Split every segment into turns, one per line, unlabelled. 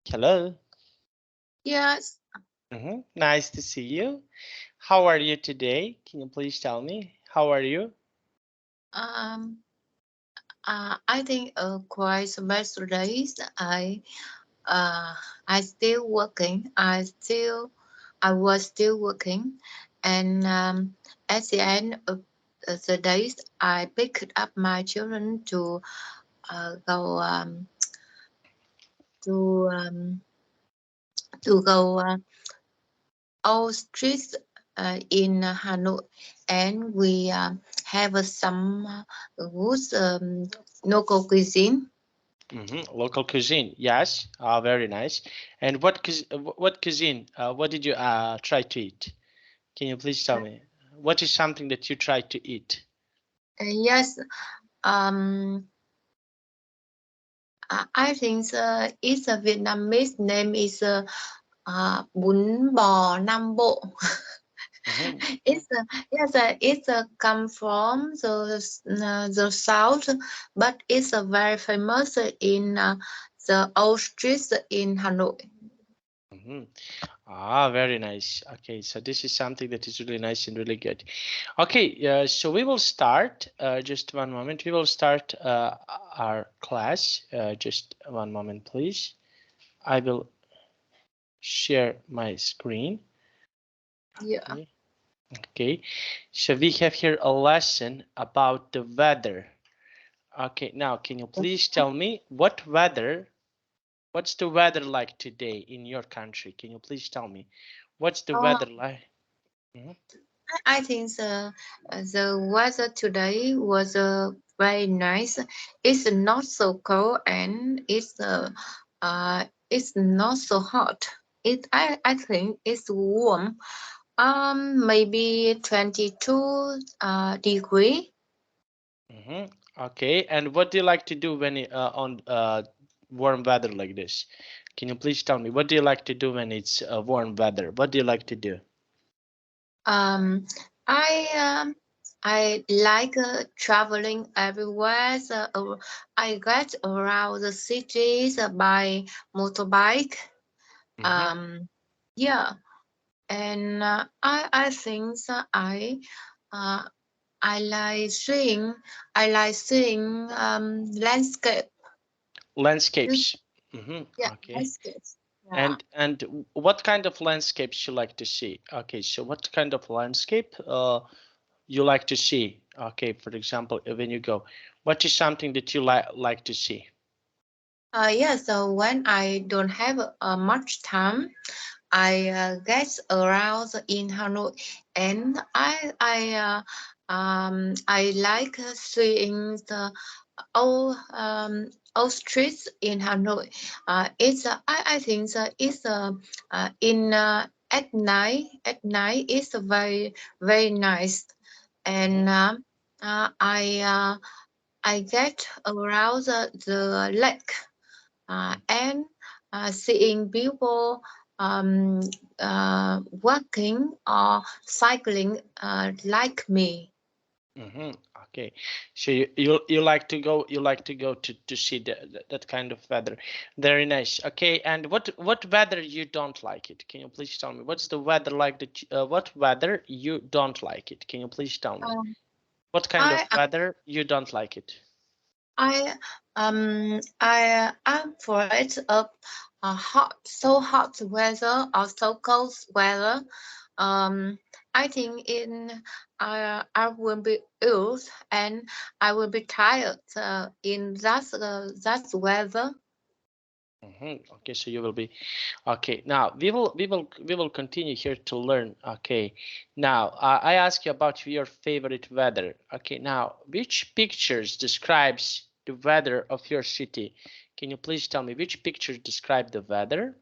Hello.
Yes,
Nice to see you. How are you today? Can you please tell me? How are you?
um, I think quite semester days. Uh, I still working. I was still working, and at the end of the days, I picked up my children to go to um, to go all streets in Hanoi, and we have some good local cuisine.
Local cuisine. Yes. Very nice. And what cuisine? What did you try to eat? Can you please tell me? What is something that you tried to eat?
Yes, um, I think it's a Vietnamese name is bún bò Nam Bộ.
Mm-hmm.
It's a come from the south, but it's a very famous in the old streets in Hanoi.
Mm-hmm. Very nice. Okay, so this is something that is really nice and really good. Okay, so we will start. Just one moment. We will start our class. Just one moment, please. I will share my screen.
Yeah.
Okay. Okay. So we have here a lesson about the weather. Okay. Now, can you please tell me what weather? What's the weather like today in your country? Can you please tell me what's the
Uh,
weather like? Mhm.
I think the weather today was very nice. It's not so cold and it's not so hot. I think it's warm. Maybe 22 degree.
Mm-hmm. Okay, and what do you like to do when on warm weather like this? Can you please tell me what do you like to do when it's warm weather? What do you like to do?
Um, I um, I like traveling everywhere. I get around the cities by motorbike.
Mm-hmm.
Um, yeah, and I think that uh, I like seeing landscape.
Landscapes. Mm-hmm.
Yeah,
Okay.
landscapes. Yeah.
And what kind of landscapes you like to see? Okay, so what kind of landscape you like to see? Okay, for example, when you go, what is something that you like to see?
Yeah. So when I don't have much time, I get around in Hanoi, and I like seeing the old streets in Hanoi. I think that it's in at night it's very nice,
Mm-hmm.
and I get around the lake and seeing people um, walking or cycling like me.
Mm-hmm. Okay, so you like to go to see that kind of weather. Very nice. Okay, and what weather you don't like it? Can you please tell me what's the weather like what weather you don't like it? Can you please tell me
Um,
what kind of
I
weather you don't like it?
I I'm for it hot so hot weather or so cold weather. Um, I think I will be ill and I will be tired in that weather.
Okay, so you will be okay. Now we will continue here to learn. Okay, now I ask you about your favorite weather. Okay, now which pictures describes the weather of your city? Can you please tell me which pictures describe the weather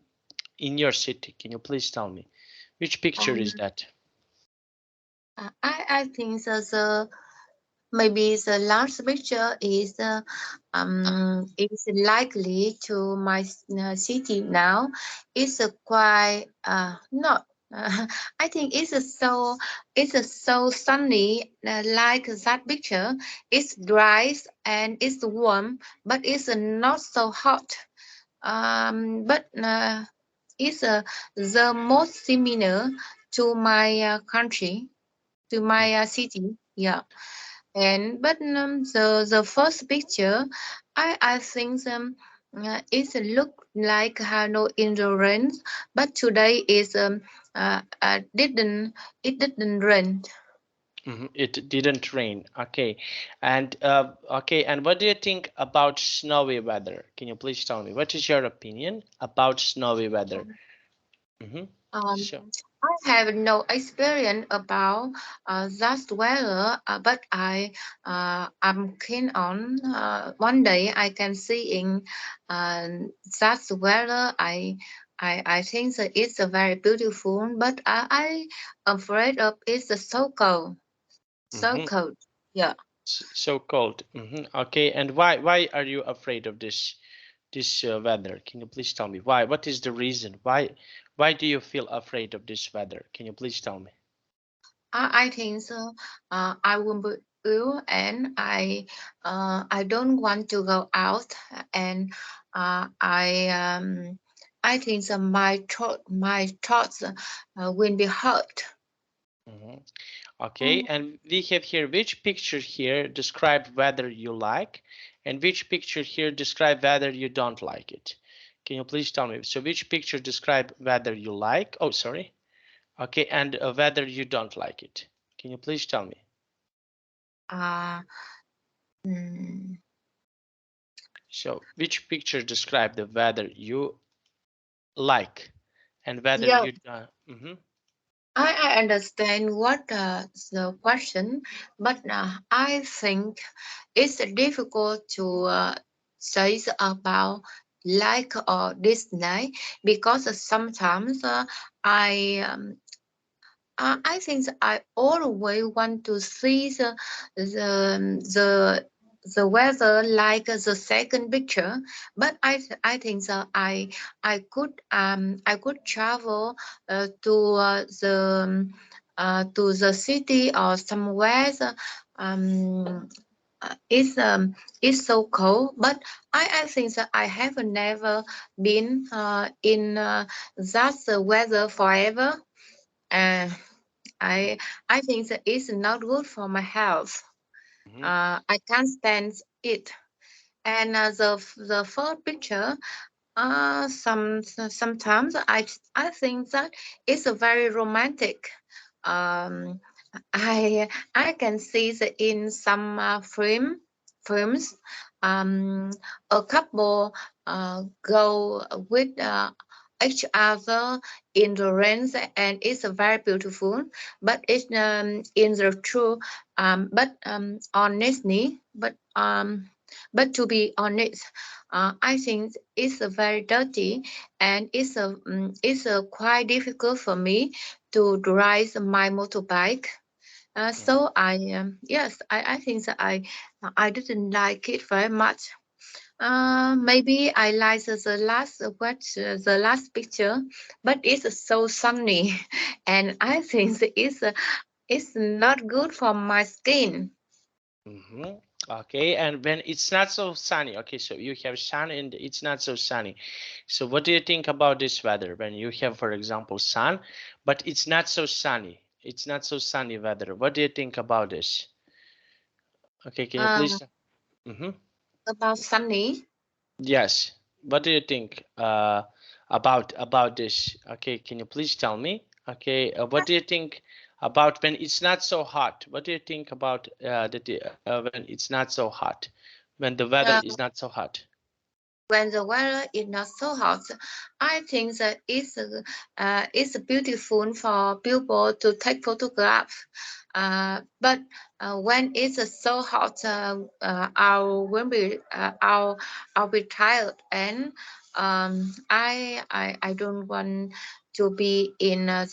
in your city? Can you please tell me which picture is
Um,
that?
I think the maybe the last picture is likely to my city now. It's a quite not. I think it's so sunny like that picture. It's dry and it's warm, but it's not so hot. but it's the most similar to my country, to my city. Yeah. And but the first picture, I think it look like Hanoi in the rain, but today is didn't it didn't rain.
It didn't rain. Okay, and what do you think about snowy weather? Can you please tell me what is your opinion about snowy weather? Mm-hmm.
Um,
Sure.
I have no experience about that weather, but I'm keen on one day I can see in uh, that weather. I think that it's a very beautiful, but I afraid of it's so cold, so
Mm-hmm.
cold. Yeah.
So cold. Okay, and why are you afraid of this weather? Can you please tell me why? What is the reason? Why do you feel afraid of this weather? Can you please tell me?
I think so. I will be ill, and I don't want to go out, and I think that my thoughts will be hurt.
hmm Okay,
Mm.
and we have here which picture here describe whether you like, and which picture here describe whether you don't like it. Can you please tell me? So which picture describe whether you like? Oh, sorry. Okay, and whether you don't like it. Can you please tell me?
Uh, mm,
So which picture describe the whether you like and whether
yeah,
you
I understand what the question, but I think it's difficult to say about like or dislike because sometimes I think that I always want to see the the weather like the second picture, but I think that I could travel to the city or somewhere. Um, it's so cold, but I think that I have never been in that weather forever. Uh, I I think that it's not good for my health.
mm-hmm,
I can't stand it. And the first picture, sometimes I think that it's a very romantic. Um, I can see that in some films, um, a couple go with each other in the rain, and it's very beautiful. But it's in the true, honestly, but to be honest, I think it's a very dirty, and it's a quite difficult for me to drive my motorbike.
mm-hmm,
So yes, I think that I didn't like it very much. Maybe I like the last picture, but it's so sunny, and I think that it's not good for my skin.
mm-hmm. Okay, and when it's not so sunny, okay, so you have sun and it's not so sunny. So what do you think about this weather when you have, for example, sun, but it's not so sunny? It's not so sunny weather. What do you think about this? Okay, can you
Uh,
please? Mm-hmm.
about sunny.
Yes. What do you think about this? Okay, can you please tell me? Okay, what do you think about when it's not so hot? What do you think about when it's not so hot? When the weather
Uh,
is not so hot?
when the weather is not so hot, I think that it's beautiful for people to take photograph. But when it's so hot, I'll be tired, and I don't want to be in the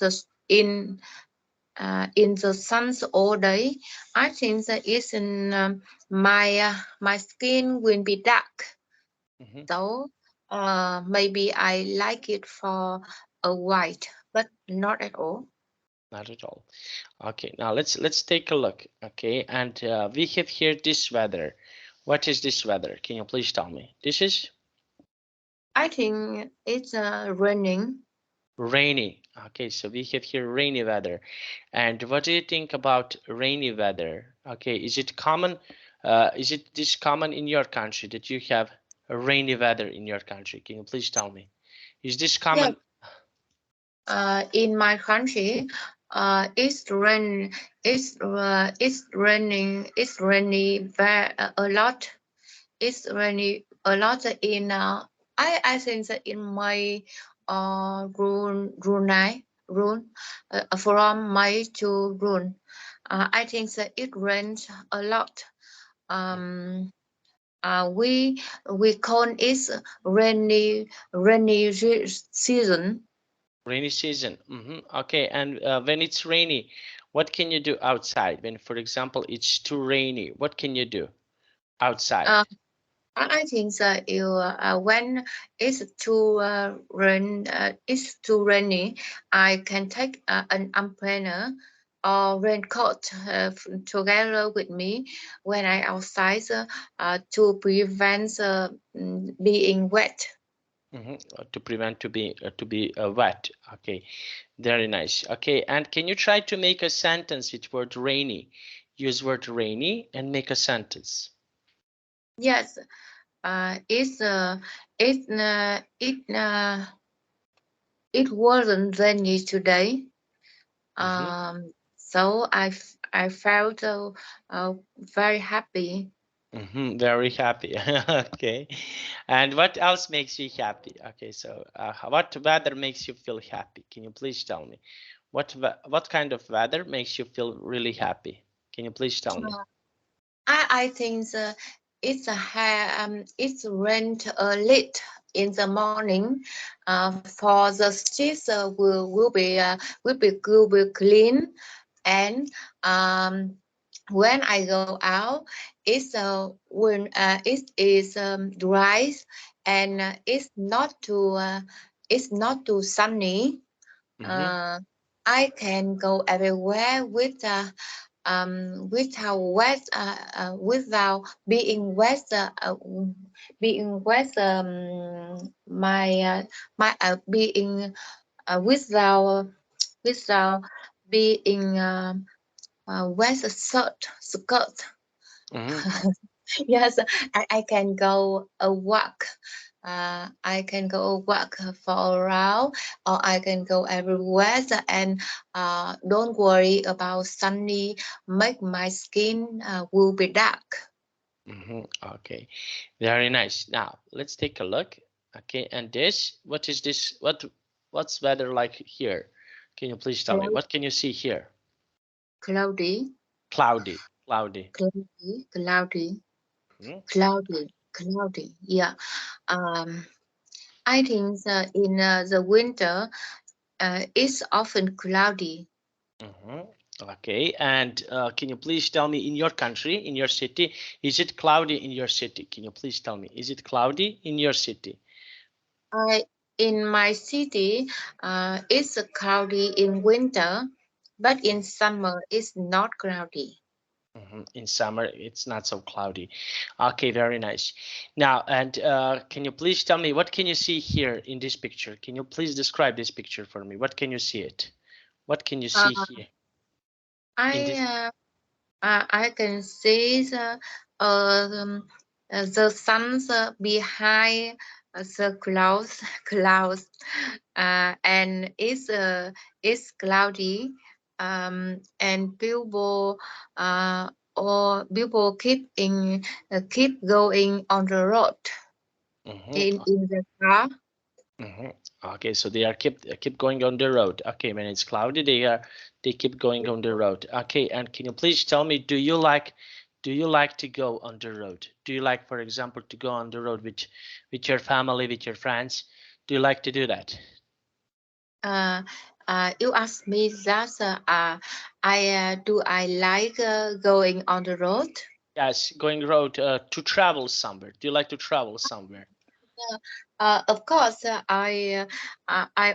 sun all day. I think that it's in my skin will be dark,
Hmm.
so maybe I like it for a white, but not at all.
Not at all. Okay, now let's take a look. Okay, and we have here this weather. What is this weather? Can you please tell me? This is
I think it's raining.
Rainy. Okay, so we have here rainy weather. And what do you think about rainy weather? Okay, is it common? Is it this common in your country that you have a rainy weather in your country? Can you please tell me? Is this
Yes.
common?
In my country, it's rain. It's raining. It's raining a lot. It's raining a lot in. I think that in my rune from May to June. I think that it rains a lot. Um, we call it rainy season.
Rainy season. Okay, and when it's rainy, what can you do outside? When, for example, it's too rainy, what can you do outside?
Uh, I think that you when it's too rainy, I can take an umbrella or raincoat together with me when I outside to prevent being wet.
To prevent to be wet. Okay, very nice. Okay, and can you try to make a sentence with word rainy? Use word rainy and make a sentence.
Yes, it's it wasn't rainy today.
Mm-hmm.
So I felt very happy.
Very happy. Okay, and what else makes you happy? Okay, so what weather makes you feel happy? Can you please tell me? What kind of weather makes you feel really happy? Can you please tell me?
Uh, I think it's rained late in the morning. For the streets will be clean, and when I go out, it's when it is dry, and it's not too sunny.
Mm-hmm.
Uh, I can go everywhere without being wet my my being without being wet skirt.
Mm-hmm.
Yes, I can go a walk. I can go a walk for a round, or I can go everywhere and don't worry about sunny. Make my skin will be dark.
Okay, very nice. Now let's take a look. Okay, and this, what is this? What's weather like here? Can you please tell me?
Clou-
What can you see here?
Cloudy,
Cloudy, cloudy.
cloudy, cloudy,
Mhm,
cloudy. Yeah. Um, I think in the winter, it's often cloudy.
mhm. Okay, and can you please tell me in your country, in your city, is it cloudy in your city? Can you please tell me, is it cloudy in your city?
I in my city, it's cloudy in winter, but in summer it's not cloudy.
In summer, it's not so cloudy. Okay, very nice. Now, and can you please tell me what can you see here in this picture? Can you please describe this picture for me? What can you see it? What can you see
Uh,
here in
I
this?
I can see the sun's behind the clouds clouds, and it's cloudy, and people keep going on the road
Mhm.
in the car.
Mhm. Okay, so they are keep going on the road. Okay, when it's cloudy, they keep going on the road. Okay, and can you please tell me, do you like to go on the road? Do you like, for example, to go on the road with your family, with your friends? Do you like to do that?
Uh, you asked me that I like going on the road?
Yes, going road to travel somewhere. Do you like to travel somewhere?
Of course, I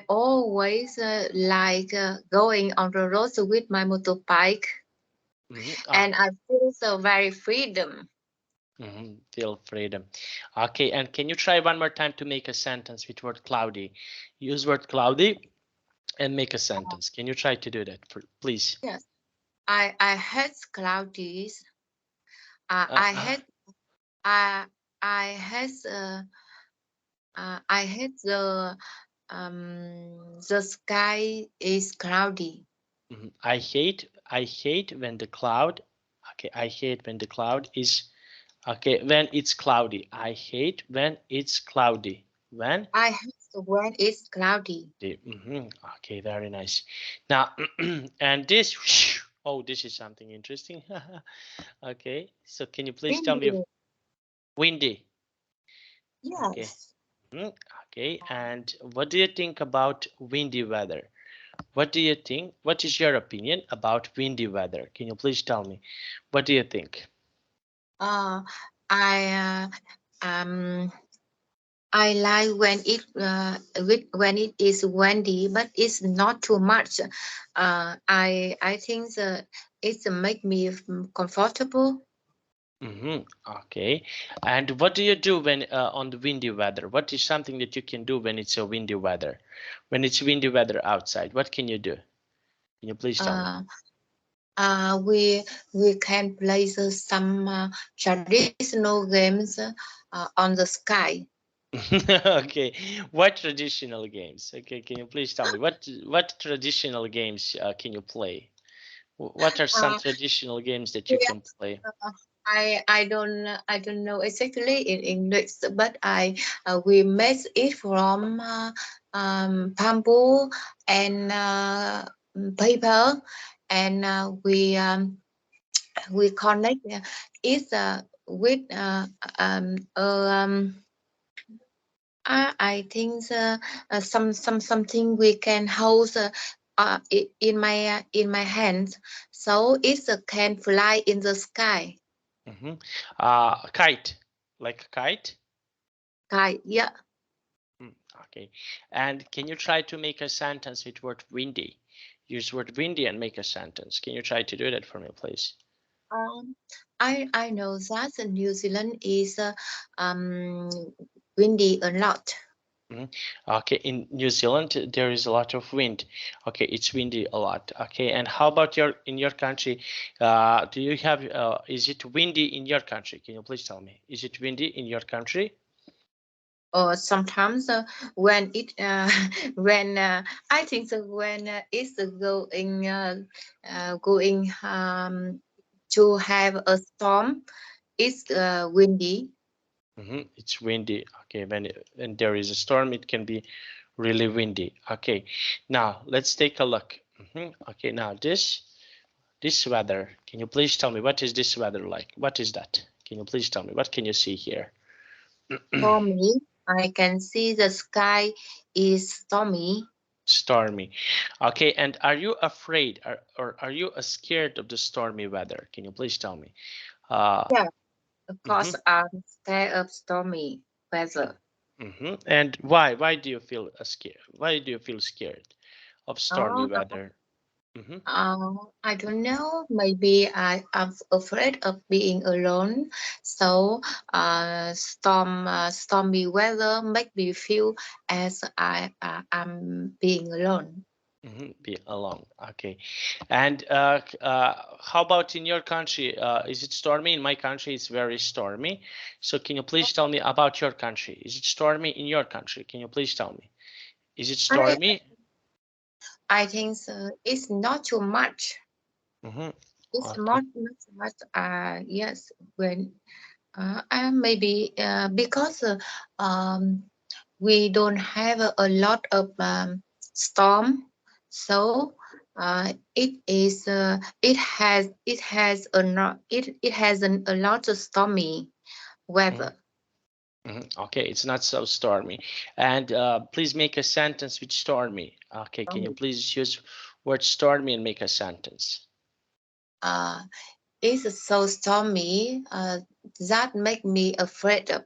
always like going on the road with my motorbike,
Hmm.
and I feel so very freedom.
Feel freedom. Okay, and can you try one more time to make a sentence with word cloudy? Use word cloudy and make a sentence. Can you try to do that, please?
Yes. I hate cloudies.
Uh,
I
uh,
hate I I hate I hate the sky is cloudy.
I hate when the cloud. Okay, I hate when the cloud is. Okay, when it's cloudy. I hate when it's cloudy. When
I hate when it's cloudy.
Okay, very nice. Now, and this. Oh, this is something interesting. Okay, so can you please tell me if
Windy.
windy? Okay.
Yes.
Okay, and what do you think about windy weather? What do you think? What is your opinion about windy weather? Can you please tell me? What do you think?
Uh, I um I like when it is windy, but it's not too much. I think it's make me comfortable.
Okay. And what do you do when on the windy weather? What is something that you can do when it's a windy weather? When it's windy weather outside, what can you do? Can you please tell me?
Uh, we can play some traditional games on the sky.
Okay. What traditional games? Okay, can you please tell me what traditional games can you play? What are some
Uh,
traditional games that you
we
can play?
I don't know exactly in English, but we made it from bamboo and paper, and we connect it with I think something we can hold in my hands, so it can fly in the sky.
Mm-hmm. Kite, like a kite.
Sky, yeah.
Mm, okay. And can you try to make a sentence with word windy? Use word windy and make a sentence. Can you try to do that for me, please?
Um, I know that New Zealand is um windy a lot.
Mhm. Okay, in New Zealand there is a lot of wind. Okay, it's windy a lot. Okay, and how about your in your country? Do you have? Is it windy in your country? Can you please tell me? Is it windy in your country?
Or sometimes when it when I think so when it's going to have a storm, it's windy.
It's windy. Okay, when there is a storm, it can be really windy. Okay, now let's take a look. Okay, now this weather. Can you please tell me what is this weather like? What is that? Can you please tell me what can you see here?
For me, I can see the sky is stormy.
Stormy. Okay, and are you afraid or are you scared of the stormy weather? Can you please tell me? Uh,
Yeah, of course,
mhm,
I'm scared of stormy weather.
And why? Why do you feel scared? Why do you feel scared of stormy
Oh,
weather? hmm
I don't know. Maybe I am afraid of being alone. So, stormy weather make me feel as I am being alone.
Be alone. Okay. And how about in your country? Is it stormy? In my country, it's very stormy. So can you please tell me about your country? Is it stormy in your country? Can you please tell me? Is it
I
stormy?
I think so. It's not too much.
Mm-hmm.
It's
Okay.
not too much. Yes. When maybe because we don't have a lot of storm, so it has it has a lot of stormy
Mhm,
weather.
Okay, it's not so stormy. And please make a sentence with stormy. Okay, can you
Stormy.
please use word stormy and make a sentence?
Uh, it's so stormy that make me afraid of.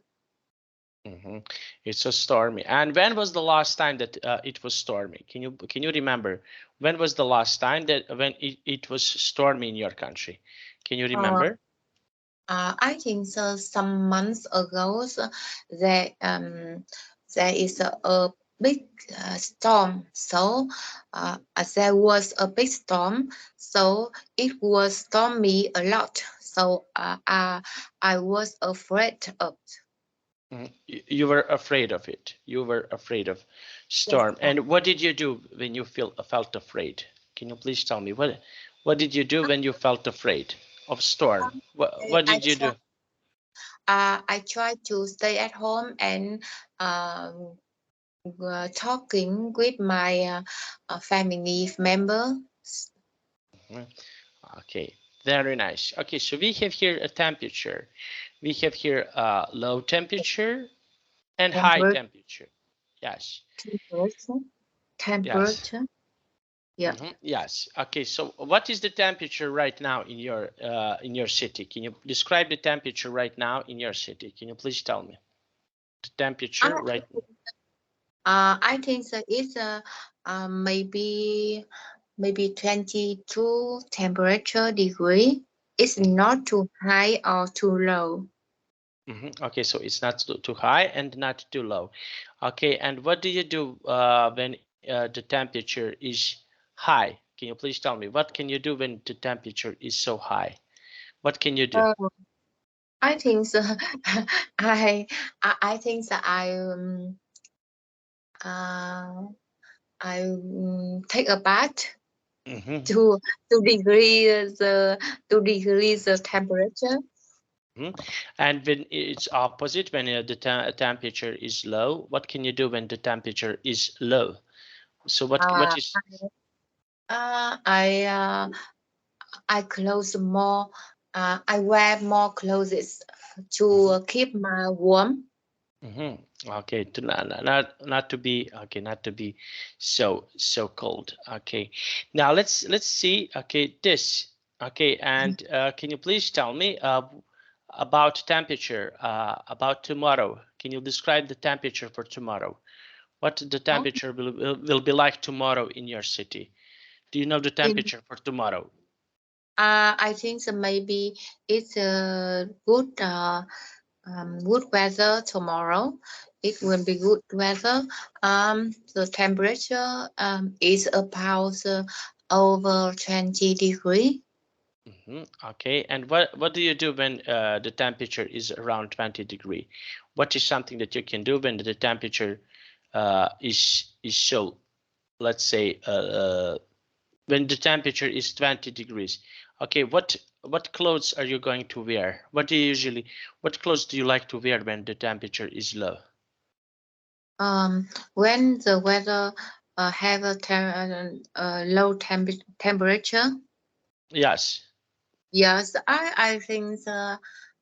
hmm It's so stormy. And when was the last time that it was stormy? Can you remember when was the last time that when it was stormy in your country? Can you
Uh,
remember?
I think so. Some months ago, so there there is a big storm. So there was a big storm. So it was stormy a lot. So I was afraid of.
You were afraid of it. You were afraid of
Yes.
storm. And what did you do when you felt afraid? Can you please tell me what did you do when you felt afraid of storm? What
I
did you
try
do?
I try to stay at home and um, talking with my family member.
Mhm. Okay, very nice. Okay, so we have here a temperature. We have here low temperature and high
Temperature,
temperature. Yes,
temperature,
yes.
temperature. Yeah.
Yes. Okay. So, what is the temperature right now in your city? Can you describe the temperature right now in your city? Can you please tell me the
I
temperature right?
I think that it's maybe 22 temperature degree. It's not too high or too low.
Okay, so it's not too high and not too low. Okay, and what do you do when the temperature is high? Can you please tell me what can you do when the temperature is so high? What can you do?
Uh, I think so. I I think that uh, take a bath
Mm-hmm.
to to decrease the temperature.
Mhm. And when it's opposite, when the temperature is low, what can you do when the temperature is low? So what
Uh,
is
uh, I uh, I close more. I wear more clothes
mhm,
to keep my warm.
mhm. Okay, to not to be okay, not to be so cold. Okay, now let's see. Okay, this. Okay, and can you please tell me about temperature about tomorrow? Can you describe the temperature for tomorrow? What the
Oh,
temperature will be like tomorrow in your city? Do you know the
in
temperature for tomorrow?
I think that maybe it's a good weather tomorrow. It will be good weather. The temperature is about over 20 degree.
Okay, and what do you do when the temperature is around 20 degree? What is something that you can do when the temperature is so, let's say, when the temperature is 20 degrees? Okay, what clothes are you going to wear? What clothes do you like to wear when the temperature is low?
When the weather have a low temperature,
Yes.
yes, I think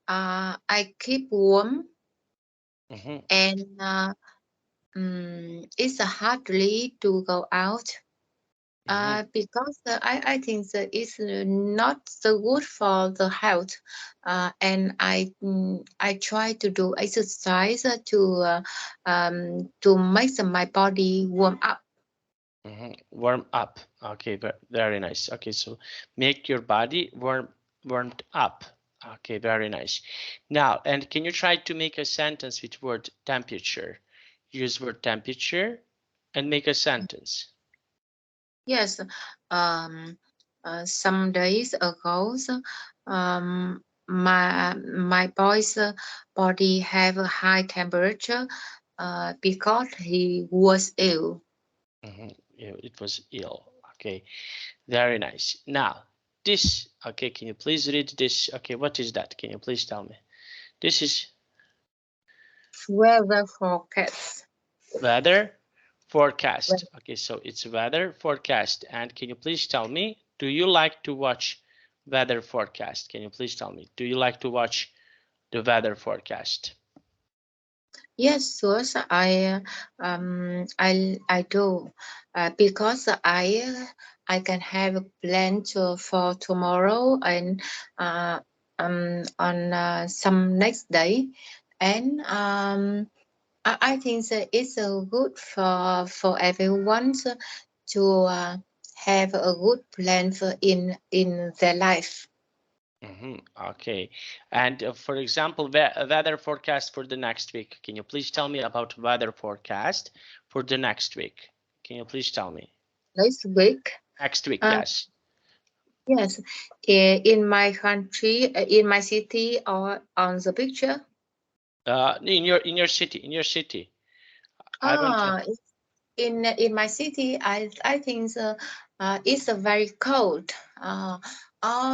I keep warm
Mm-hmm.
and it's hardly to go out
Mm-hmm.
because I think that it's not so good for the health and I try to do exercise to make my body warm up.
Warm up. Okay, very nice. Okay, so make your body warmed up. Okay, very nice. Now, and can you try to make a sentence with word temperature? Use word temperature and make a sentence.
Yes, um, some days ago, my boy's body have a high temperature because he was ill.
Yeah, it was ill. Okay, very nice. Now, this. Okay, can you please read this? Okay, what is that? Can you please tell me? This is
Weather forecast.
weather forecast. Okay, so it's weather forecast. And can you please tell me, do you like to watch weather forecast? Can you please tell me, do you like to watch the weather forecast?
Yes, sure. So I do because I can have a plan for tomorrow and uh, on some next day, and I think that it's good for everyone to have a good plan for in their life.
Okay. And for example, weather forecast for the next week. Can you please tell me about weather forecast for the next week? Can you please tell me?
Next week.
Next week,
Uh,
yes.
yes, in my country, in my city, or on the picture.
In your city. I want to.
Ah, in my city, I think it's very cold.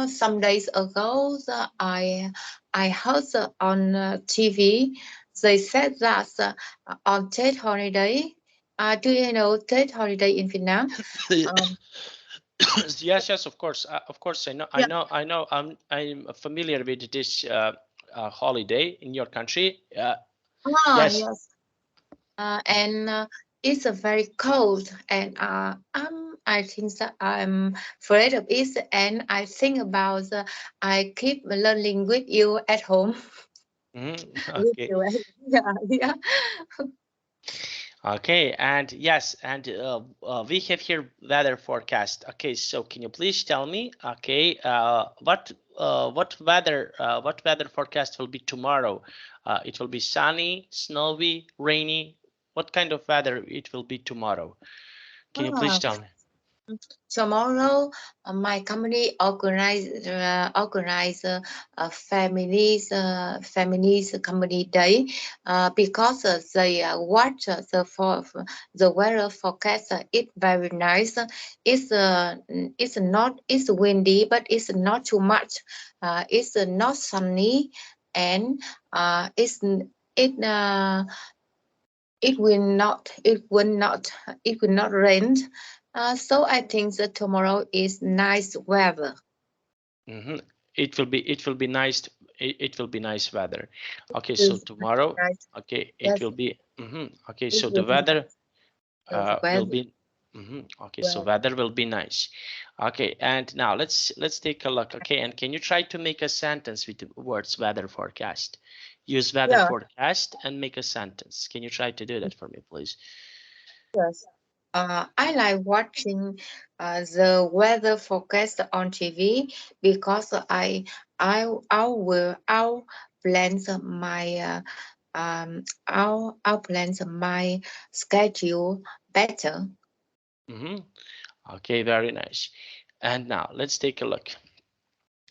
Some days ago, I heard on TV they said that on Tết holiday. Do you know Tết holiday in Vietnam? Um,
Yes, yes, of course. I know, I
yeah.
know, I know. I'm familiar with this holiday in your country. Yes.
Yes. And it's very cold, and I think that I'm afraid of it, and I think about I keep learning with you at home. With
Okay.
you, yeah, yeah.
Okay, and yes, and we have here weather forecast. Okay, so can you please tell me, okay, what weather forecast will be tomorrow? It will be sunny, snowy, rainy. What kind of weather it will be tomorrow? Can you please
Ah,
tell me?
tomorrow, my company organize feminist company day because they watch the weather forecast. It's very nice. It's windy, but it's not too much. It's not sunny, and it it will not rain. So I think that tomorrow is nice weather.
hmm it will be nice. It will be nice weather. Okay, so
It's
tomorrow,
nice.
okay, it
Yes,
will be. Okay,
it
so the
will be
weather
the
will
weather.
be okay, so
Well,
weather will be nice. Okay, and now let's take a look. Okay, and can you try to make a sentence with the words weather forecast? Use weather
yeah,
forecast and make a sentence. Can you try to do that for me, please?
yes. I like watching the weather forecast on TV because I'll plan I'll plan my schedule better.
hmm Okay, very nice. And now let's take a look.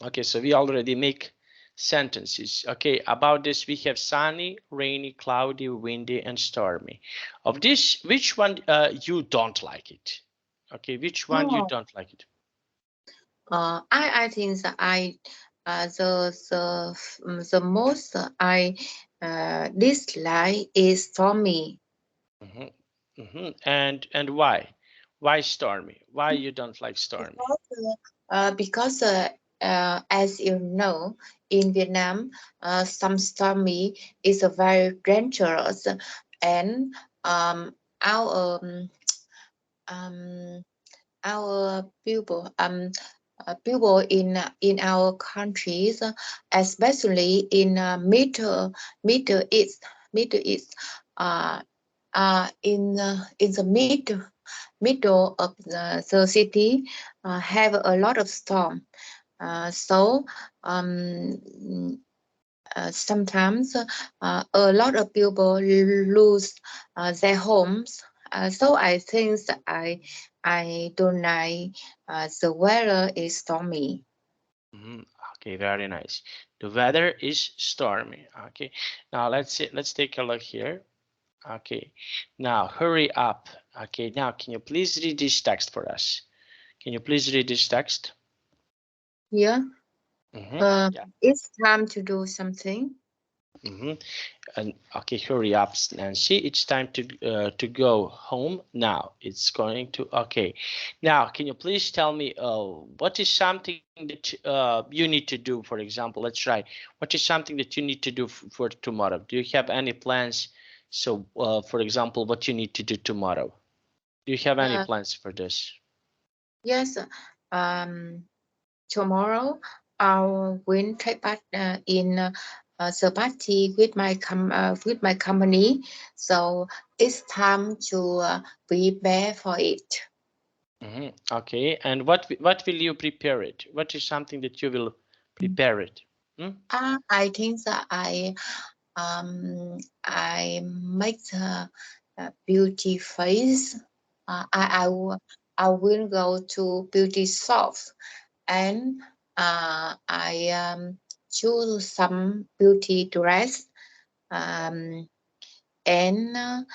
Okay, so we already make sentences. Okay, about this we have sunny, rainy, cloudy, windy, and stormy. Of this, which one you don't like it? Okay, which one you
Oh,
don't like it?
I think that the most I dislike is stormy.
hmm And why? Why stormy? Why you don't like stormy?
Because as you know, in Vietnam, some stormy is a very dangerous, and um, our um, our people in our countries, especially in Middle East, Middle East, uh, in the middle of the city, have a lot of storm. So um, sometimes a lot of people lose their homes. So I think that I don't like the weather is stormy.
Mhm. Okay, very nice. The weather is stormy. Okay, now let's take a look here. Okay, now hurry up. Okay, now can you please read this text for us? Can you please read this text?
Yeah,
Yeah.
it's time to do something.
hmm And okay, hurry up, Nancy. It's time to go home now. It's going to okay. Now, can you please tell me what is something that you need to do? For example, let's try. What is something that you need to do for tomorrow? Do you have any plans? So, for example, what you need to do tomorrow? Do you have any
Uh,
plans for this?
yes, um, tomorrow I will take part in the party with my company. So it's time to prepare for it.
Okay, and what will you prepare it? What is something that you will Prepare it.
I think that I make the beauty face. I will go to beauty shop and I choose some beauty dress um, and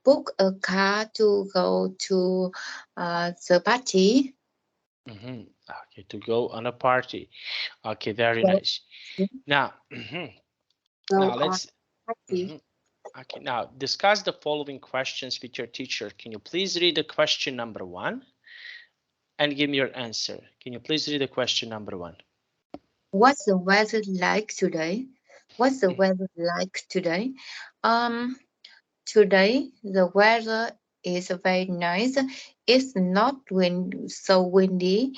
book a car to go to the party.
Okay, to go on a party. Okay, very
Go,
nice. Now, now
go on
let's.
party.
mhm. Okay, now discuss the following questions with your teacher. Can you please read the question number 1 and give me your answer? Can you please read the question number 1?
What's the weather like today? What's the
Mhm,
weather like today? Um, Today the weather is very nice. It's not so windy.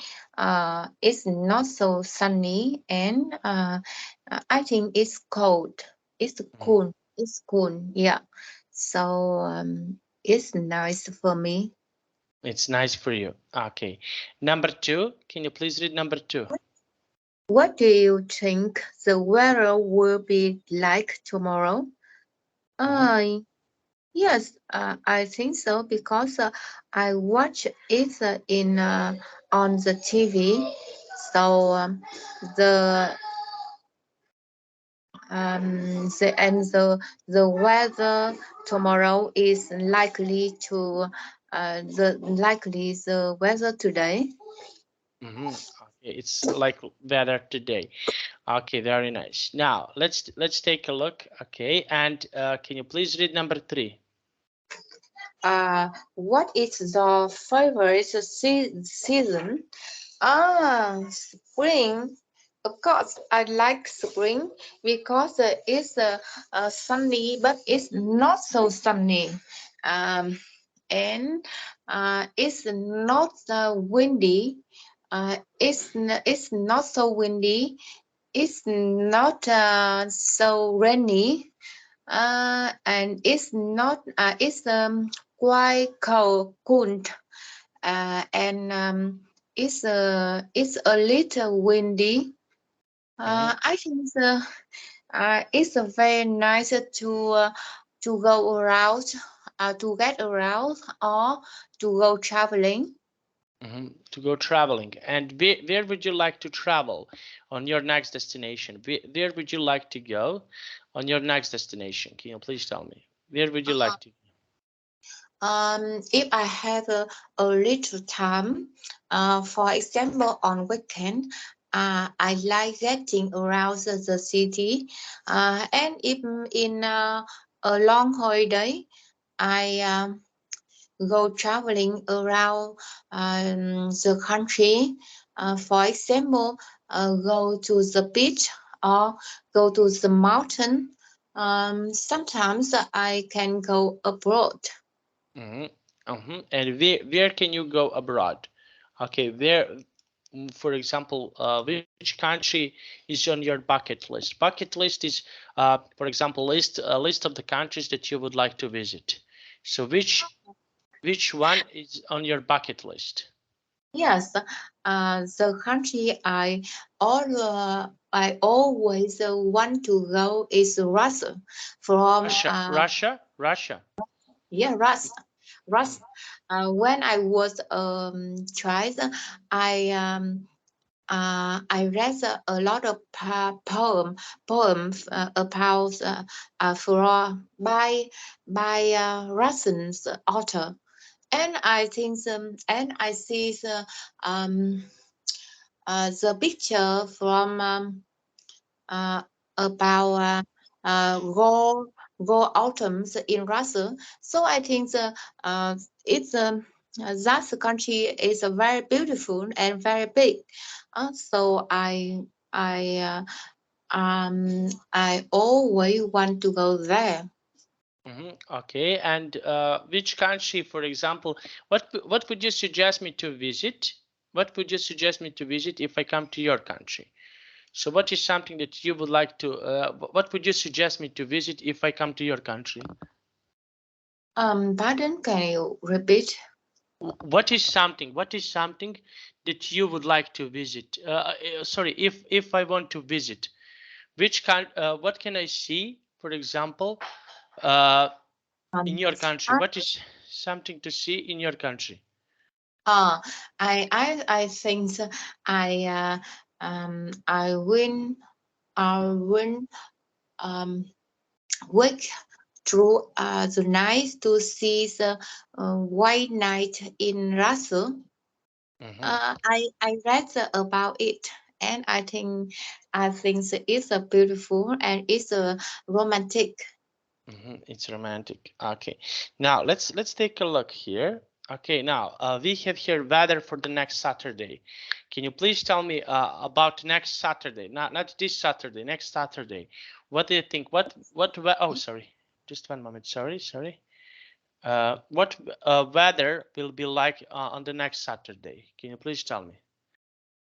It's not so sunny, and I think it's cold. It's
mhm.
cool. It's cool. Yeah. So it's nice for me.
It's nice for you. Okay. Number 2, can you please read number 2?
What do you think the weather will be like tomorrow?
Mhm,
Uh, Yes, I think so because I watch it in on the TV. So the the weather tomorrow is likely to the weather today.
Okay, it's like weather today. Okay, very nice. Now let's take a look. Okay, and can you please read number 3?
What is the favorite season? Spring. Of course, I like spring because it's sunny, but it's not so sunny. Um, and it's not windy. It's not so windy. It's not so rainy. And it's not. It's quite cool. And it's a little windy.
Mm-hmm.
I think it's a very nice to go around, to get around, or to go traveling.
To go traveling. And where would you like to travel on your next destination? Where would you like to go on your next destination? Can you please tell me? Where would you
Uh,
like to?
if I have a little time, for example, on weekend, I like getting around the city, and if in a long holiday, I go traveling around the country. For example, go to the beach or go to the mountain. Sometimes I can go abroad.
Mm-hmm. And where can you go abroad? Okay, where, for example, which country is on your bucket list? Bucket list is, for example, a list of the countries that you would like to visit. So which one is on your bucket list?
Yes, the country I always want to go is Russia. From
Russia, Russia, Russia.
Yeah, Russia.
Mm,
Russia. When I was child, I I read a lot of poems about by Russian author, and I think and I see the picture from uh, about go autumns in Russia. So I think it's that country is very beautiful and very big. So I always want to go there.
Okay, and which country, for example, what would you suggest me to visit? What would you suggest me to visit if I come to your country? So what is something that you would like to, what would you suggest me to visit if I come to your country?
Pardon, can you repeat?
What is something? What is something that you would like to visit? Sorry, if I want to visit, which kind? What can I see? For example, uh, in
Um,
your country,
I,
what is something to see in your country?
uh, I think I will um wake through the night to see the white night in Russell.
Hmm.
I read about it, and I think it's a beautiful and it's a romantic.
It's romantic. Okay, now let's take a look here. Okay, now we have here weather for the next Saturday. Can you please tell me about next Saturday? Not this Saturday, next Saturday. What do you think? Oh, sorry, just one moment. Sorry. What weather will be like on the next Saturday? Can you please tell me?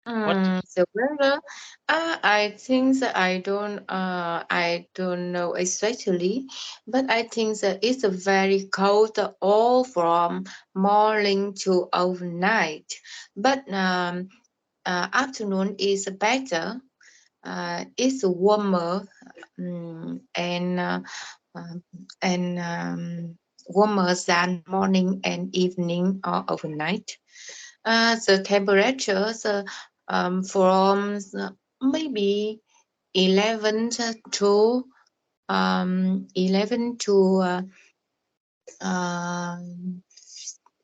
What?
The weather, I think that I don't know exactly, but I think that it's a very cold all from morning to overnight. But afternoon is better. It's warmer, and um, warmer than morning and evening or overnight. The temperatures from maybe 11 to 11 to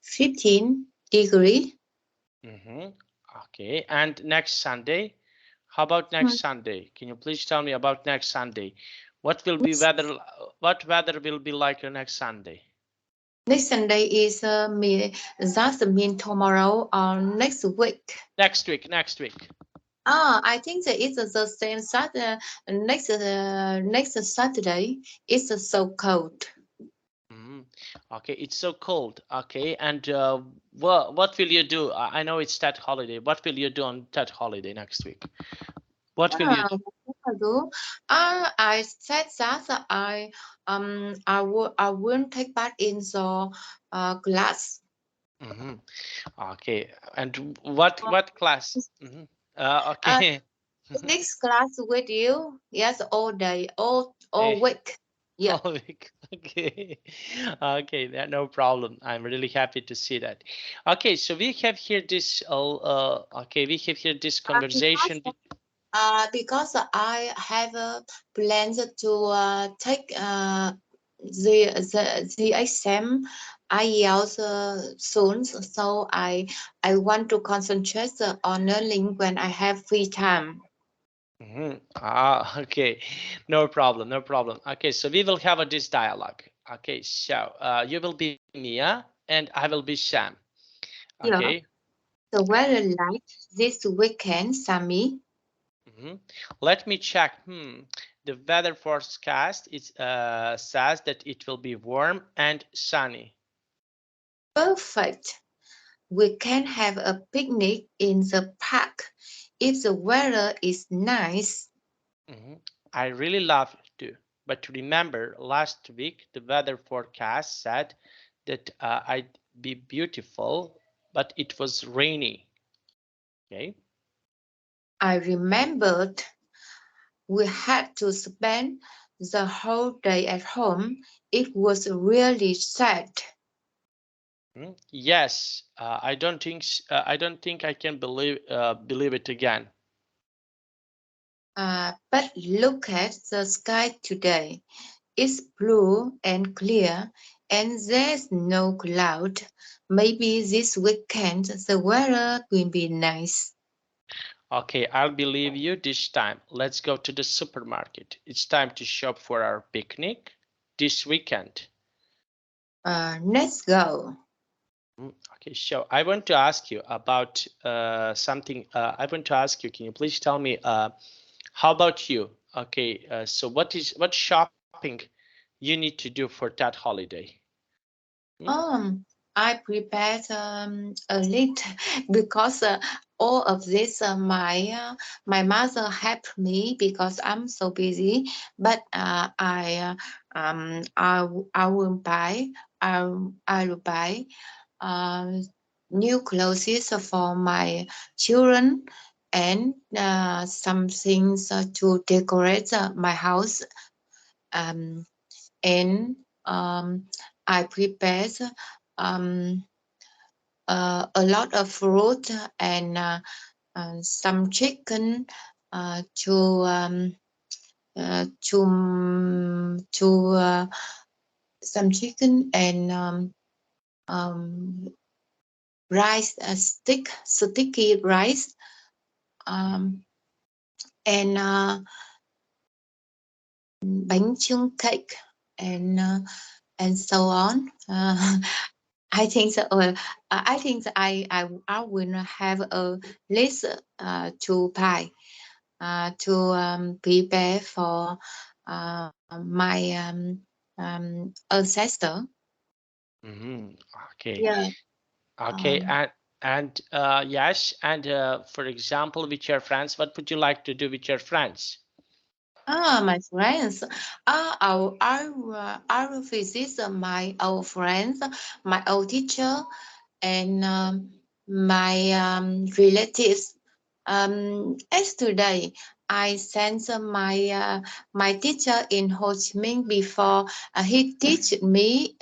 15 degree.
Mm-hmm. Okay, and next Sunday? How about next
Hmm.
Sunday? Can you please tell me about next Sunday? What will be weather? What weather will be like next Sunday?
Next Sunday is just mean tomorrow or next week.
Next week.
I think that it's the same Saturday. Next Saturday. It's so cold.
Mhm. Okay, it's so cold. Okay, and what will you do? I know it's that holiday. What will you do on that holiday next week? What will you do?
What I do? I said that I won't take part in the class.
Hmm. Okay, and what class? Hmm.
Uh,
Okay.
next class with you. Yes, all day, all
Eh,
week. Yeah.
all week. Okay. Okay, no problem. I'm really happy to see that. Okay, so we have here this. Okay, we have here this
Because
conversation.
I have plans to take the exam IELTS soon, so I want to concentrate on learning when I have free time.
Okay, no problem, no problem. Okay, so we will have this dialogue. Okay, so you will be Mia and I will be Sam.
Yeah.
Okay.
The weather like this weekend, Sammy.
hmm Let me check. The weather forecast is says that it will be warm and sunny.
Perfect. We can have a picnic in the park if the weather is nice.
hmm I really love it too. But remember, last week the weather forecast said that I'd be beautiful, but it was rainy. Okay.
I remembered we had to spend the whole day at home. It was really sad.
Yes, I don't think I can believe it again.
But look at the sky today. It's blue and clear, and there's no cloud. Maybe this weekend the weather will be nice.
Okay, I'll believe you this time. Let's go to the supermarket. It's time to shop for our picnic this weekend.
Let's go.
Okay, so I want to ask you about something. I want to ask you. Can you please tell me? How about you? Okay, so what shopping you need to do for that holiday? Hmm?
I prepared a list because all of this my mother helped me because I'm so busy. But I will buy I will buy new clothes for my children and some things to decorate my house. Um, and I prepared um, a lot of fruit and some chicken to some chicken and um, rice, sticky rice, um, and bánh chưng cake, and so on. I think so. I think that I will have a list to buy to prepare for my ancestor.
Mm-hmm. Okay.
Yeah.
Okay.
Um,
And yes, and for example, with your friends, what would you like to do with your friends?
my friends. I will visit my old friends, my old teacher, and my relatives. Yesterday, I sent my teacher in Ho Chi Minh before he teach me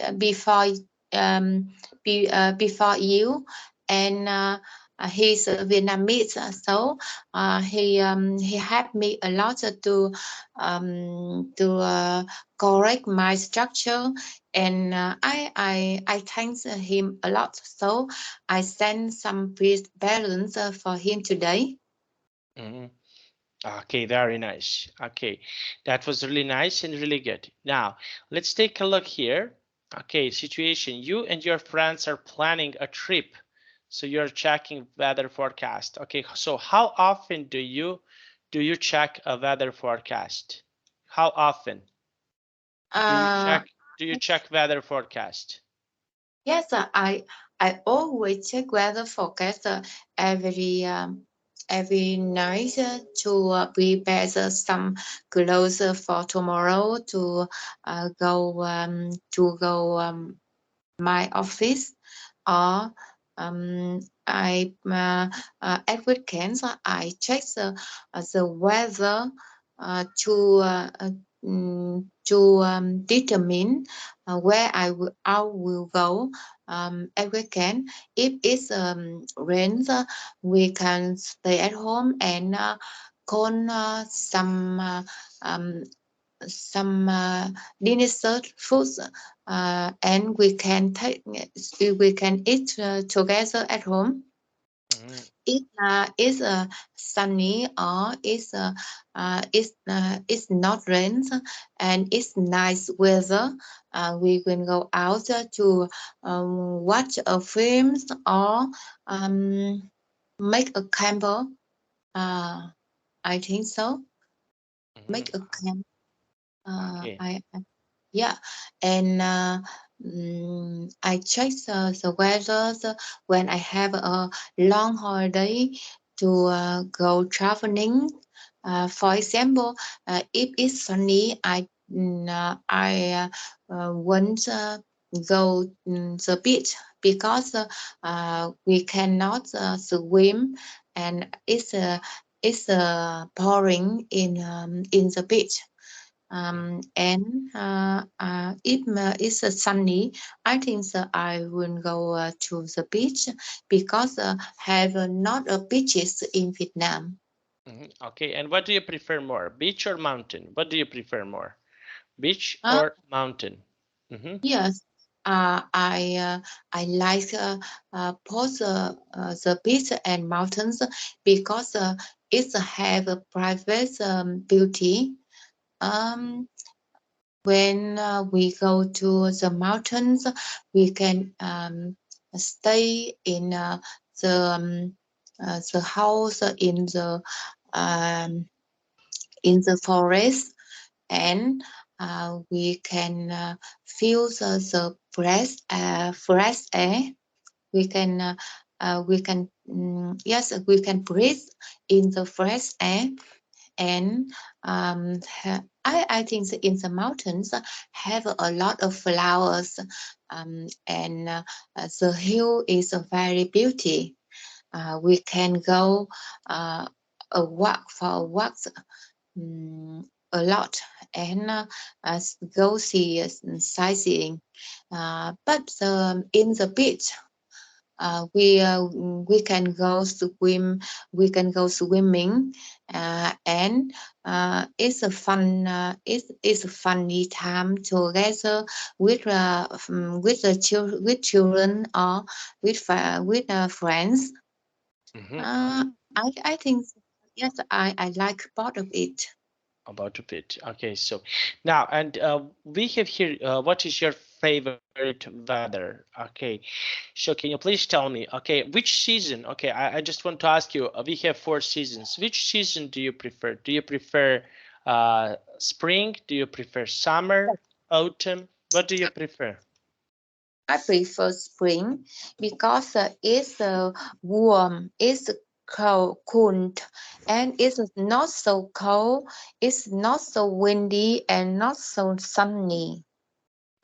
um, before you, and he's a Vietnamese, so he helped me a lot to correct my structure, and I thank him a lot. So I sent some balance for him today.
Mhm. Okay, very nice. Okay, that was really nice and really good. Now, let's take a look here. Okay, situation. You and your friends are planning a trip. So you're checking weather forecast. Okay, so how often do you check a weather forecast? How often do you
Uh,
check do you check weather forecast?
yes, I always check weather forecast every night to prepare some clothes for tomorrow to go my office, or at weekends I check the weather to determine where I will go at weekend. If it's rains, we can stay at home and call um, some dessert foods, and we can eat together at home.
Mhm,
It is sunny, or it's not rain, and it's nice weather. We can go out to watch a films, or um, make a camp. I think so.
mhm.
Make a camp.
Okay.
Yeah, and I check the weather when I have a long holiday to go traveling. For example, if it's sunny, I won't go the beach because we cannot swim, and it's pouring in the beach. And if it's sunny, I think I will go to the beach because have not a beaches in Vietnam.
Mhm. Okay, and what do you prefer more, beach or mountain? What do you prefer more, beach
Uh,
or mountain? Mm-hmm.
yes, I like both the beach and mountains because it have a private beauty. Um, When we go to the mountains, we can stay the house um, in the forest, and we can feel the fresh air. We can yes, we can breathe in the fresh air, and I think that in the mountains have a lot of flowers, and the hill is a very beauty. We can go a walk for a walk, a lot, and go see sightseeing. But in the beach, we can go swim, we can go swimming, and it's a funny time together with the with children or with friends.
Mhm.
I think yes, I like part of it.
About a bit. Okay, so now and we have here. What is your favorite weather? Okay, so can you please tell me? Okay, which season? Okay, I just want to ask you. We have 4 seasons. Which season do you prefer? Do you prefer spring? Do you prefer summer, autumn? What do you prefer?
I prefer spring because it's warm, it's cool, and it's not so cold, it's not so windy, and not so sunny.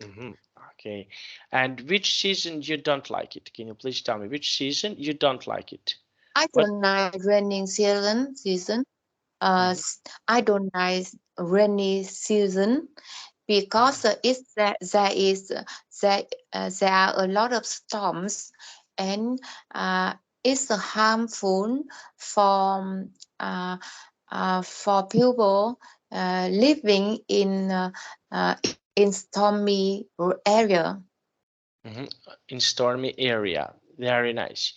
Mm-hmm. Okay, and which season you don't like it? Can you please tell me which season you don't like it?
I
What?
don't like rainy season.
Mm-hmm.
I don't like rainy season because there are a lot of storms, and it's harmful for for people living in stormy area.
Mhm. In stormy area. Very nice.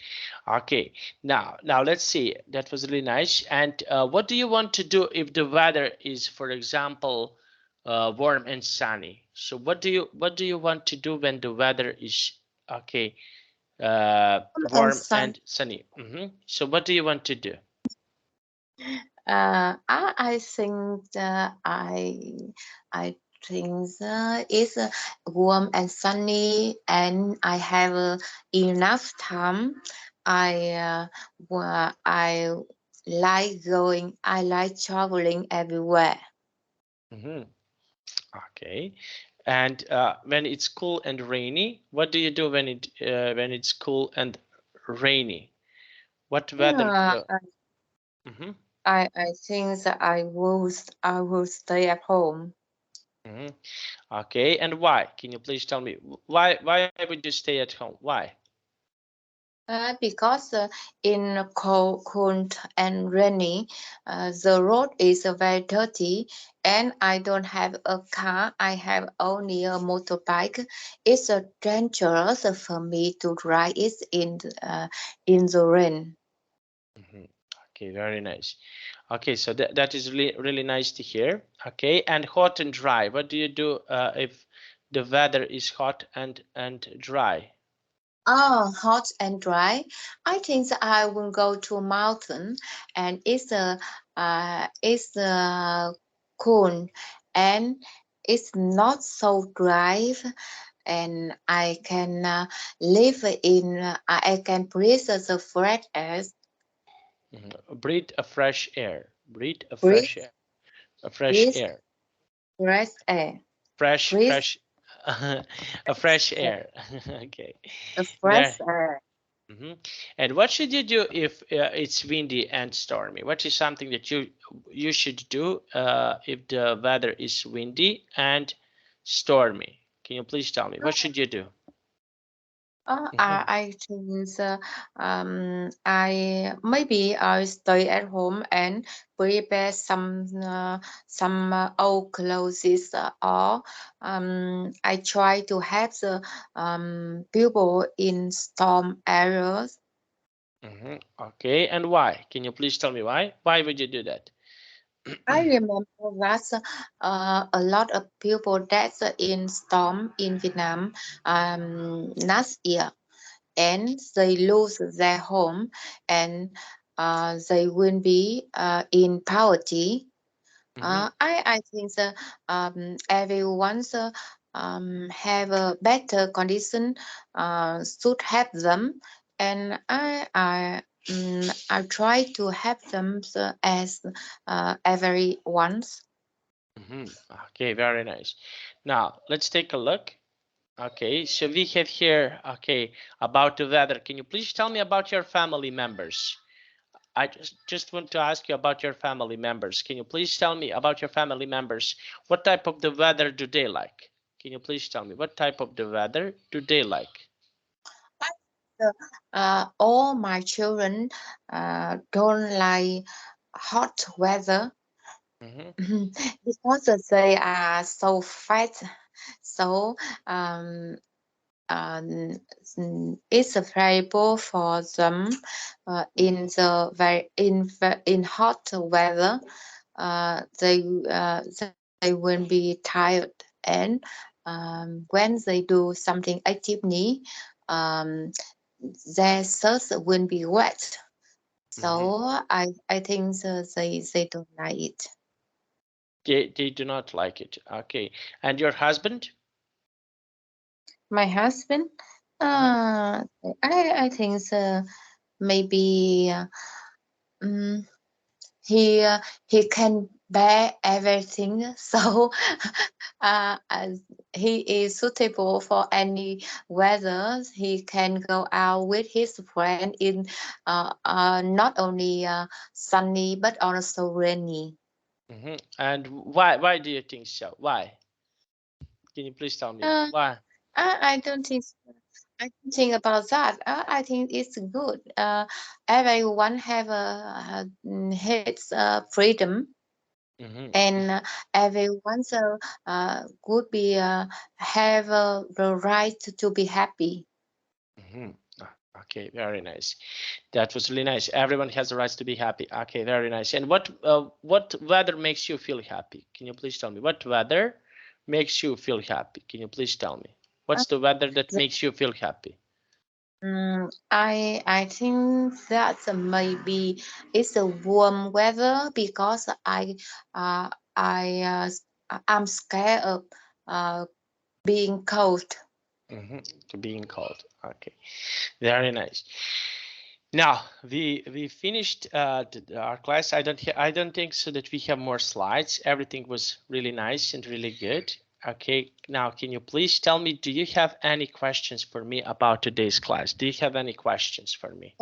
Okay. Now let's see. That was really nice. And what do you want to do if the weather is, for example, warm and sunny? So what do you want to do when the weather is okay,
And
warm
sun.
and sunny? So what do you want to do?
I think I think it's warm and sunny, and I have enough time. I like going. I like traveling everywhere.
hmm Okay. And when it's cool and rainy, what do you do when it's cool and rainy? What weather?
Yeah,
Mhm,
I think that I will stay at home.
mhm. Okay, and why? Can you please tell me why would you stay at home? Why?
Because in cold and rainy, the road is very dirty, and I don't have a car. I have only a motorbike. It's dangerous for me to ride it in the rain.
Mhm. Okay, very nice. Okay, so that is really nice to hear. Okay, and hot and dry. What do you do if the weather is hot and dry?
Oh, hot and dry. I think that I will go to a mountain, and it's cool, and it's not so dry, and I can live in. I can breathe the fresh air.
Breathe a fresh air. Breathe a
Breathe,
fresh air. A fresh
breathe
air.
fresh air.
Fresh,
Breathe
fresh, a fresh air. Okay,
the fresh
there.
air.
hmm And what should you do if it's windy and stormy? What is something that you should do if the weather is windy and stormy? Can you please tell me what should you do? Mhm.
I think I maybe I stay at home and prepare some old clothes, or I try to help the people in storm areas.
Okay, and why? Can you please tell me why? Why would you do that?
I remember that a lot of people that's in storm in Vietnam last year, and they lose their home, and they will be in poverty.
hmm
I think everyone's have a better condition should help them, and I try to help them as every once.
Okay, very nice. Now let's take a look. Okay, so we have here, okay, about the weather. Can you please tell me about your family members? I just want to ask you about your family members. Can you please tell me about your family members? What type of the weather do they like? Can you please tell me what type of the weather do they like?
All my children don't like hot weather
Mm-hmm,
because they are so fat. So um, um, it's available for them in the very in hot weather. They will be tired, and when they do something actively, um, their shirts will be wet.
mm-hmm.
So I think they don't like it.
They do not like it. Okay, and your husband?
My husband,
Mm-hmm,
I think maybe um, he he can bear everything, so as he is suitable for any weather. He can go out with his friend in not only sunny but also rainy.
mm-hmm. And why do you think so? Why? Can you please tell me
uh,
why?
I don't think I don't think about that. I think it's good. Everyone have his freedom,
Mm-hmm,
and everyone could be have the right to be happy.
mm-hmm. Okay, very nice. That was really nice. Everyone has the rights to be happy. Okay, very nice. And what weather makes you feel happy? Can you please tell me what weather makes you feel happy? Can you please tell me
Uh,
what's the weather that
the-
makes you feel happy?
I think that maybe it's a warm weather because uh, I I'm scared of uh, being cold.
Mm-hmm. To being cold. Okay, very nice. Now we finished our class. I don't think so that we have more slides. Everything was really nice and really good. Okay, now can you please tell me, do you have any questions for me about today's class? Do you have any questions for me?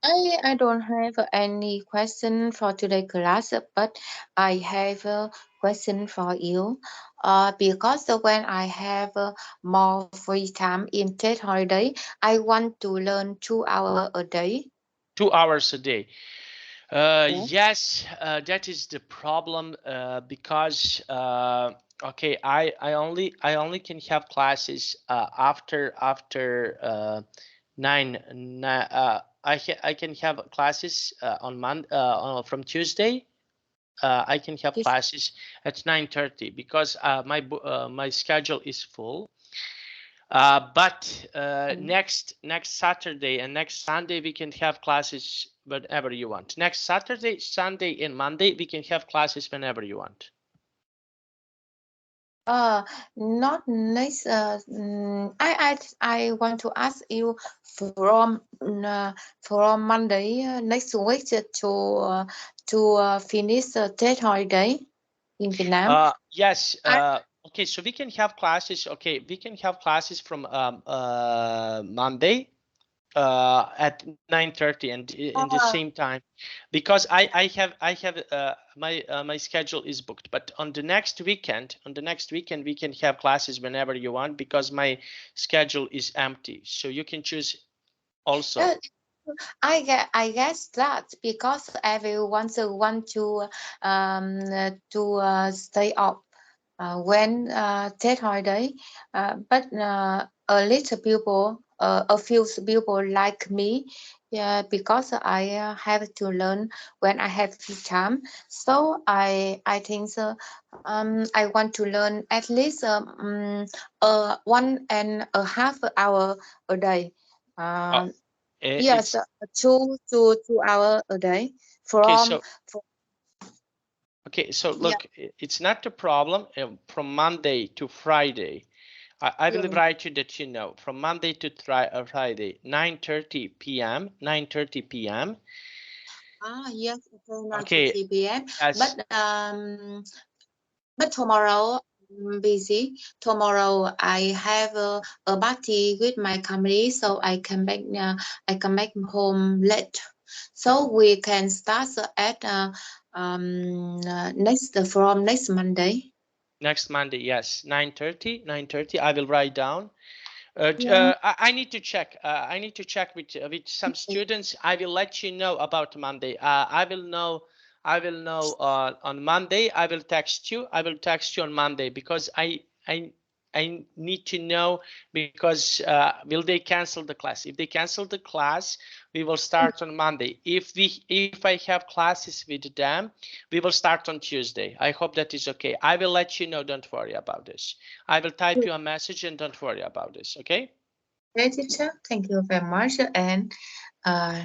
I don't have any question for today class, but I have a question for you. Because when I have more free time in Tết holiday, I want to learn 2 hours a day.
2 hours a day.
Yes.
Yes, that is the problem because okay, I only can have classes after 9. I can have classes from Tuesday. I can have
This-
classes at 9:30 because my schedule is full. But next Saturday and next Sunday we can have classes whenever you want. Next Saturday, Sunday, and Monday we can have classes whenever you want.
Uh, Not nice. I want to ask you from Monday next week to finish Tết holiday in Vietnam.
Yes.
I
Okay, so we can have classes. Okay, we can have classes from Monday at 9:30 and in the
uh,
same time because my schedule is booked, but on the next weekend we can have classes whenever you want because my schedule is empty, so you can choose
uh,
also.
I guess that because everyone want to stay up when Tết holiday, but a few people like me, yeah, because I have to learn when I have free time. So I think so. I want to learn at least 1.5 hour a day.
uh,
Uh, yes,
it's
2 to 2 hour a day
okay,
from,
so
from
okay, so
yeah.
look, it's not a problem from Monday to Friday. I will
Yeah.
write you that from Monday to Friday, 9:30 p.m. 9:30 p.m.
Yes, okay,
Okay.
9:30 p.m.
Yes.
But tomorrow I'm busy. Tomorrow I have a party with my family, so I come back home late. So we can start at next from next Monday.
Next Monday, yes, 9:30. 9:30. I will write down.
Yeah.
I need to check. I need to check with some students. I will let you know about Monday. I will know. I will know on Monday. I will text you. I will text you on Monday because I need to know because will they cancel the class? If they cancel the class, we will start on Monday. If I have classes with them, we will start on Tuesday. I hope that is okay. I will let you know. Don't worry about this. I will type you a message and don't worry about this. Okay?
Okay, teacher. Thank you very much and uh,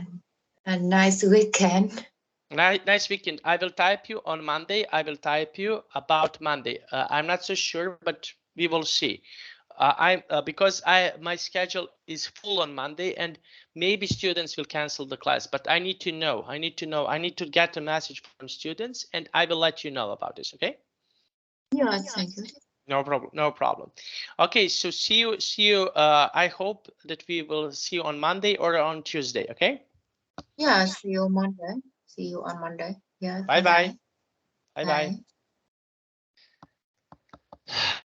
a nice weekend.
Nice weekend. I will type you on Monday. I will type you about Monday. I'm not so sure, but we will see. I'm because my schedule is full on Monday, and maybe students will cancel the class. But I need to know. I need to know. I need to get a message from students, and I will let you know about this. Okay?
Yes, thank you.
No problem. No problem. Okay. So see you. See you. I hope that we will see you on Monday or on Tuesday. Okay?
Yeah, see you Monday. See you on Monday. Yeah,
Bye
bye
bye.
bye.
Bye bye.
Bye.